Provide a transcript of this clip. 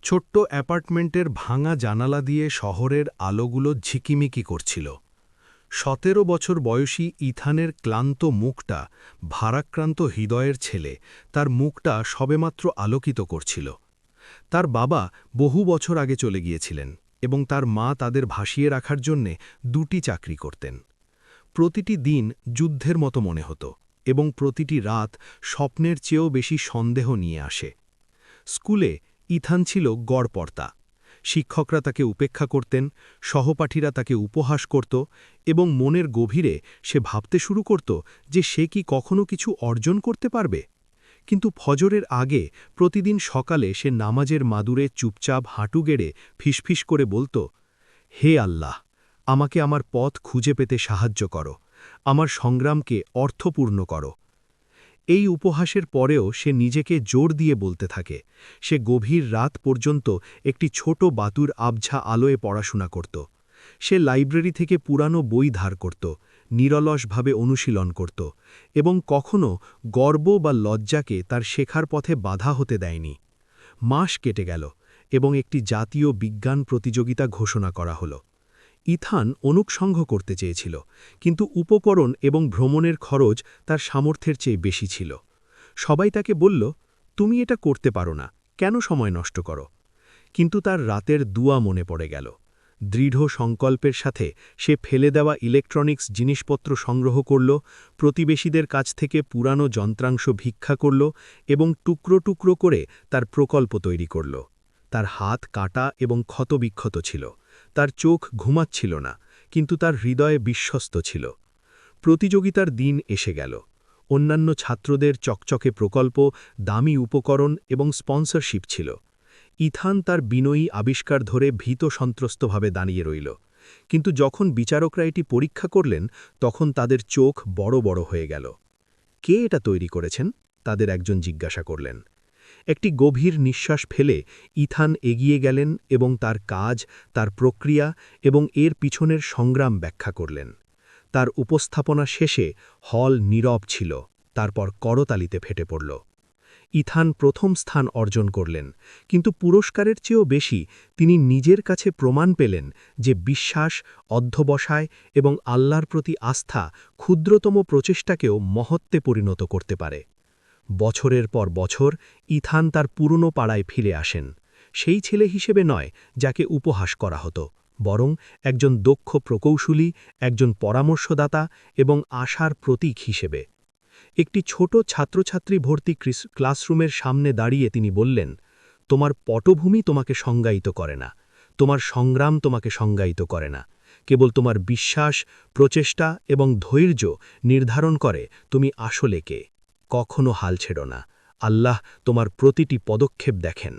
ছোট্ট অ্যাপার্টমেন্টের ভাঙা জানালা দিয়ে শহরের আলোগুলো ঝিকিমিকি করছিল। ১৭ বছর বয়সী ইথানের ক্লান্ত মুখটা ভারাক্রান্ত হৃদয়ের ছেলে তার মুখটা সবেমাত্র আলোকিত করছিল। তার বাবা বহু বছর আগে চলে গিয়েছিলেন এবং তার মা তাদের ভাসিয়ে রাখার জন্যে ২টি চাকরি করতেন। প্রতিটি দিন যুদ্ধের মতো মনে হতো এবং প্রতিটি রাত স্বপ্নের চেয়েও বেশি সন্দেহ নিয়ে আসে। স্কুলে ইথান ছিল গড়পড়তা। শিক্ষকরা তাকে উপেক্ষা করতেন, সহপাঠীরা তাকে উপহাস করত এবং মনের গভীরে সে ভাবতে শুরু করত যে সে কি কখনো কিছু অর্জন করতে পারবে। কিন্তু ফজরের আগে প্রতিদিন সকালে সে নামাজের মাদুরে চুপচাপ হাঁটু গেড়ে ফিসফিস করে বলত, হে আল্লাহ, আমাকে আমার পথ খুঁজে পেতে সাহায্য করো, আমার সংগ্রামকে অর্থপূর্ণ করো। এই উপহাসের পরেও সে নিজেকে জোর দিয়ে বলতে থাকে। সে গভীর রাত পর্যন্ত একটি ছোট বাতুর আবঝা আলোয় পড়াশোনা করত। সে লাইব্রেরি থেকে পুরানো বই ধার করত, নিরলসভাবে অনুশীলন করত এবং কখনো গর্ব বা লজ্জাকে তার শেখার পথে বাধা হতে দেয়নি। মাস কেটে গেল এবং একটি জাতীয় বিজ্ঞান প্রতিযোগিতা ঘোষণা করা হল। ইথান অনুষঙ্গ করতে চেয়েছিল, কিন্তু উপকরণ এবং ভ্রমণের খরচ তার সামর্থ্যের চেয়ে বেশি ছিল। সবাই তাকে বলল, তুমি এটা করতে পারো না, কেন সময় নষ্ট করো? কিন্তু তার রাতের দুয়া মনে পড়ে গেল। দৃঢ় সংকল্পের সাথে সে ফেলে দেওয়া ইলেকট্রনিক্স জিনিসপত্র সংগ্রহ করল, প্রতিবেশীদের কাছ থেকে পুরানো যন্ত্রাংশ ভিক্ষা করল এবং টুকরো টুকরো করে তার প্রকল্প তৈরি করল। তার হাত কাটা এবং ক্ষতবিক্ষত ছিল, তার চোখ ঘুমাচ্ছিল না, কিন্তু তার হৃদয়ে বিশ্বস্ত ছিল। প্রতিযোগিতার দিন এসে গেল। অন্যান্য ছাত্রদের চকচকে প্রকল্প, দামি উপকরণ এবং স্পন্সরশিপ ছিল। ইথান তার বিনয়ী আবিষ্কার ধরে ভীত সন্ত্রস্তভাবে দাঁড়িয়ে রইল। কিন্তু যখন বিচারকরা এটি পরীক্ষা করলেন, তখন তাদের চোখ বড় বড় হয়ে গেল। কে এটা তৈরি করেছেন? তাদের একজন জিজ্ঞাসা করলেন। একটি গভীর নিঃশ্বাস ফেলে ইথান এগিয়ে গেলেন এবং তার কাজ, তার প্রক্রিয়া এবং এর পিছনের সংগ্রাম ব্যাখ্যা করলেন। তার উপস্থাপনা শেষে হল নীরব ছিল, তারপর করতালিতে ফেটে পড়ল। ইথান প্রথম স্থান অর্জন করলেন, কিন্তু পুরস্কারের চেয়েও বেশি তিনি নিজের কাছে প্রমাণ পেলেন যে বিশ্বাস, অধ্যবসায় এবং আল্লাহর প্রতি আস্থা ক্ষুদ্রতম প্রচেষ্টাকেও মহত্বে পরিণত করতে পারে। বছরের পর বছর ইথান তার পুরনো পাড়ায় ফিরে আসেন, সেই ছেলে হিসেবে নয় যাকে উপহাস করা হতো, বরং একজন দক্ষ প্রকৌশলী, একজন পরামর্শদাতা এবং আশার প্রতীক হিসেবে। একটি ছোট ছাত্রছাত্রী ভর্তি ক্লাসরুমের সামনে দাঁড়িয়ে তিনি বললেন, তোমার পটভূমি তোমাকে সংজ্ঞায়িত করে না, তোমার সংগ্রাম তোমাকে সংজ্ঞায়িত করে না, কেবল তোমার বিশ্বাস, প্রচেষ্টা এবং ধৈর্য নির্ধারণ করে তুমি আসলে কে। কখনো হাল ছেড়ো না, আল্লাহ তোমার প্রতিটি পদক্ষেপ দেখেন।